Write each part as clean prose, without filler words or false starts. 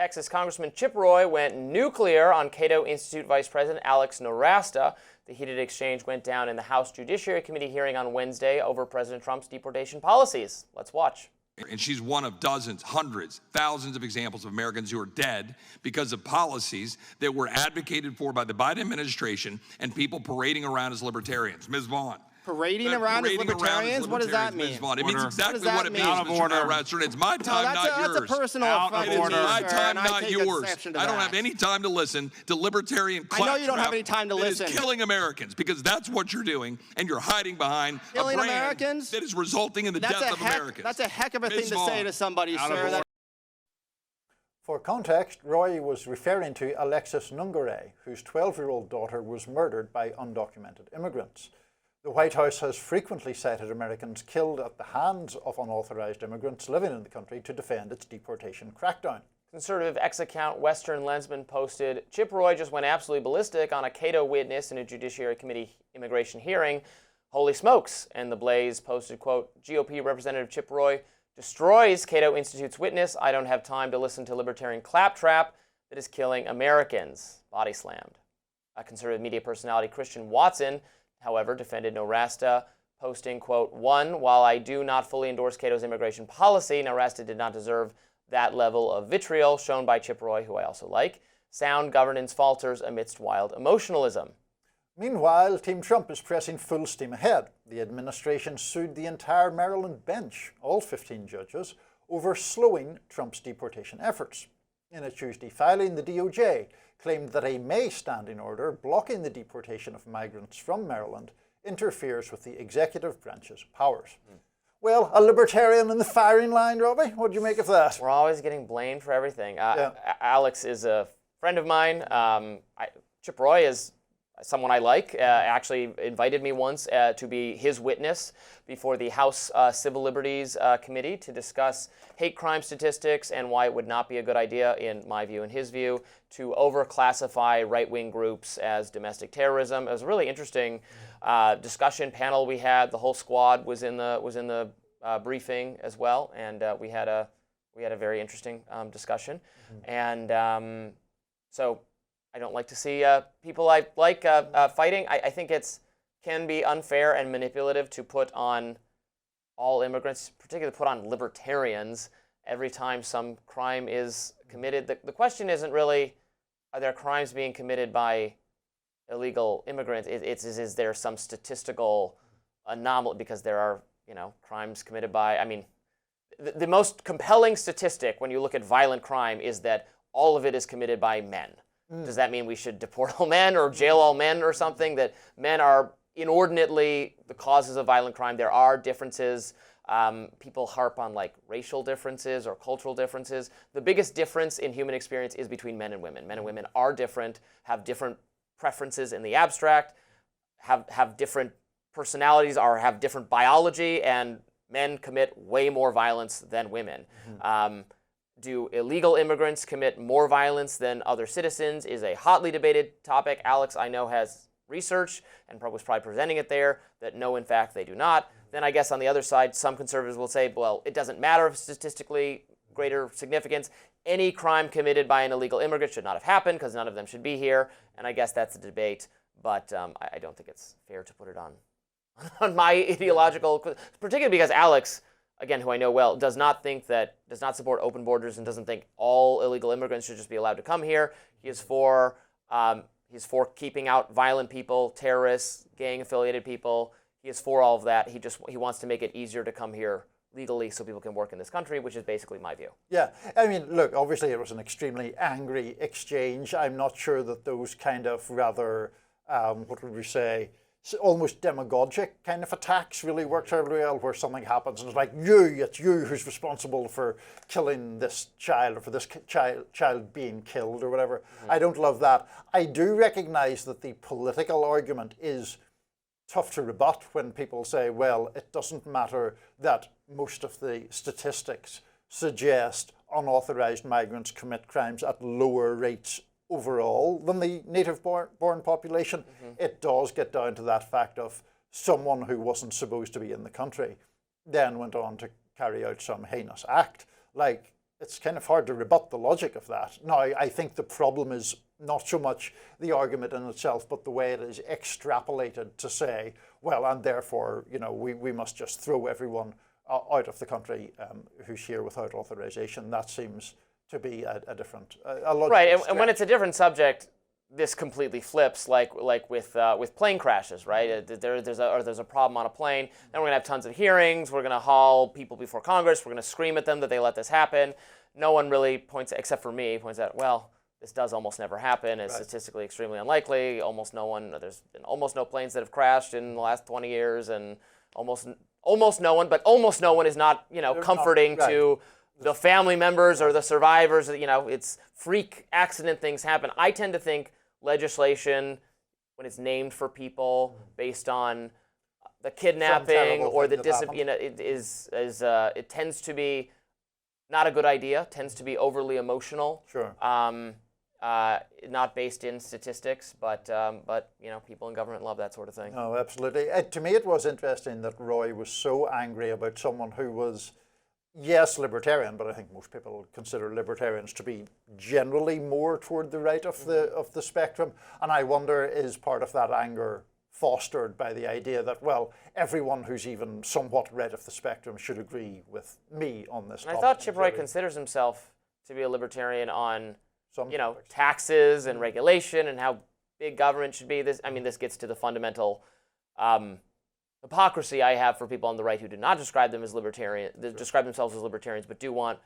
Texas Congressman Chip Roy went nuclear on Cato Institute Vice President Alex Nowrasteh. The heated exchange went down in the House Judiciary Committee hearing on Wednesday over President Trump's deportation policies. Let's watch. And she's one of dozens, hundreds, thousands of examples of Americans who are dead because of policies that were advocated for by the Biden administration and people parading around as libertarians. Ms. Vaughn. Parading around as libertarians? What does that mean? It means exactly what it means, Mr. Nowrasteh. It's my time, not yours. That's a personal affront. It is my time, not yours. I don't have any time to listen to libertarian claptrap. I know you don't have any time to listen. That is killing Americans, because that's what you're doing, and you're hiding behind a brand Americans? that is resulting in the death of Americans. That's a heck of a thing to say to somebody, sir. For context, Roy was referring to Alexis Nungare, whose 12-year-old daughter was murdered by undocumented immigrants. The White House has frequently cited Americans killed at the hands of unauthorized immigrants living in the country to defend its deportation crackdown. Conservative X-account Western Lensman posted, Chip Roy just went absolutely ballistic on a Cato witness in a Judiciary Committee immigration hearing. Holy smokes. And the Blaze posted, quote, GOP Representative Chip Roy destroys Cato Institute's witness. I don't have time to listen to libertarian claptrap that is killing Americans. Body slammed. A conservative media personality, Christian Watson, however, defended Nowrasteh, posting, quote, one, while I do not fully endorse Cato's immigration policy, Nowrasteh did not deserve that level of vitriol shown by Chip Roy, who I also like. Sound governance falters amidst wild emotionalism. Meanwhile, Team Trump is pressing full steam ahead. The administration sued the entire Maryland bench, all 15 judges, over slowing Trump's deportation efforts. In a Tuesday filing, the DOJ claimed that a May standing order blocking the deportation of migrants from Maryland interferes with the executive branch's powers. Well, a libertarian in the firing line, Robby. What do you make of that? We're always getting blamed for everything. Alex is a friend of mine. Chip Roy is someone I like. Actually invited me once to be his witness before the House Civil Liberties Committee to discuss hate crime statistics and why it would not be a good idea, in my view and his view, to overclassify right-wing groups as domestic terrorism. It was a really interesting discussion panel we had. The whole squad was in the briefing as well, and we had a very interesting discussion. And so I don't like to see people I like fighting. I think it can be unfair and manipulative to put on all immigrants, particularly put on libertarians, every time some crime is committed. The question isn't really, are there crimes being committed by illegal immigrants? Is there some statistical anomaly? Because there are, crimes committed by, the most compelling statistic when you look at violent crime is that all of it is committed by men. Does that mean we should deport all men or jail all men or something? That men are inordinately the causes of violent crime. There are differences. People harp on racial differences or cultural differences. The biggest difference in human experience is between men and women. Men and women are different, have different preferences in the abstract, have different personalities, or have different biology, and men commit way more violence than women. Do illegal immigrants commit more violence than other citizens is a hotly debated topic. Alex, I know, has research and was probably presenting it there that no, in fact, they do not. Then I guess on the other side, some conservatives will say, well, it doesn't matter if statistically greater significance. Any crime committed by an illegal immigrant should not have happened because none of them should be here. And I guess that's a debate, but I don't think it's fair to put it on my ideological, particularly because Alex, again, who I know well, does not support open borders and doesn't think all illegal immigrants should just be allowed to come here. He is for keeping out violent people, terrorists, gang-affiliated people. He is for all of that. He wants to make it easier to come here legally so people can work in this country, which is basically my view. Yeah, look, obviously it was an extremely angry exchange. I'm not sure that those kind of rather, what would we say, almost demagogic kind of attacks really work terribly well, where something happens and it's like, it's you who's responsible for killing this child or for this child being killed or whatever. I don't love that. I do recognize that the political argument is tough to rebut when people say, well, it doesn't matter that most of the statistics suggest unauthorized migrants commit crimes at lower rates overall than the native-born population. It does get down to that fact of someone who wasn't supposed to be in the country then went on to carry out some heinous act, like it's kind of hard to rebut the logic of that. Now, I think the problem is not so much the argument in itself, but the way it is extrapolated to say, well, and therefore, you know, we must just throw everyone out of the country who's here without authorization. That seems to be a different, a logical right. stretch. And when it's a different subject, this completely flips, like with plane crashes, right? There's a problem on a plane, then we're gonna have tons of hearings. We're gonna haul people before Congress. We're gonna scream at them that they let this happen. No one really points, except for me, points out, well, this does almost never happen. It's statistically extremely unlikely. Almost no one. There's been almost no planes that have crashed in the last 20 years, and almost no one. But almost no one is not, you know, comforting to the family members or the survivors. You know, it's freak accident things happen. I tend to think legislation, when it's named for people based on the kidnapping or the you know, it tends to be not a good idea. Tends to be overly emotional. Sure. Not based in statistics, but you know, people in government love that sort of thing. No, absolutely. To me, it was interesting that Roy was so angry about someone who was, yes, libertarian, but I think most people consider libertarians to be generally more toward the right of the spectrum. And I wonder, is part of that anger fostered by the idea that, well, everyone who's even somewhat right of the spectrum should agree with me on this topic? I thought Chip Roy considers himself to be a libertarian on some you know, taxes and regulation and how big government should be. This gets to the fundamental hypocrisy I have for people on the right who do not describe them as libertarian, describe themselves as libertarians, but they want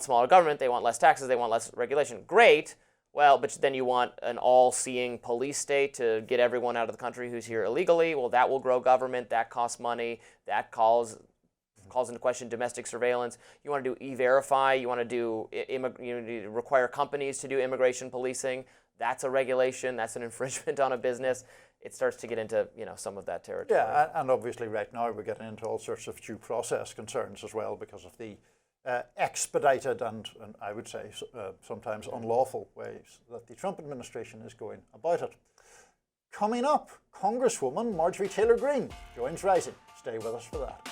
smaller government, they want less taxes, they want less regulation. Great. Well, but then you want an all-seeing police state to get everyone out of the country who's here illegally. Well, that will grow government. That costs money. That calls into question domestic surveillance. You want to do e-verify. You want to do require companies to do immigration policing. That's a regulation. That's an infringement on a business. It starts to get into, you know, some of that territory. Yeah, and obviously right now we're getting into all sorts of due process concerns as well because of the expedited and I would say sometimes unlawful ways that the Trump administration is going about it. Coming up, Congresswoman Marjorie Taylor Greene joins Rising. Stay with us for that.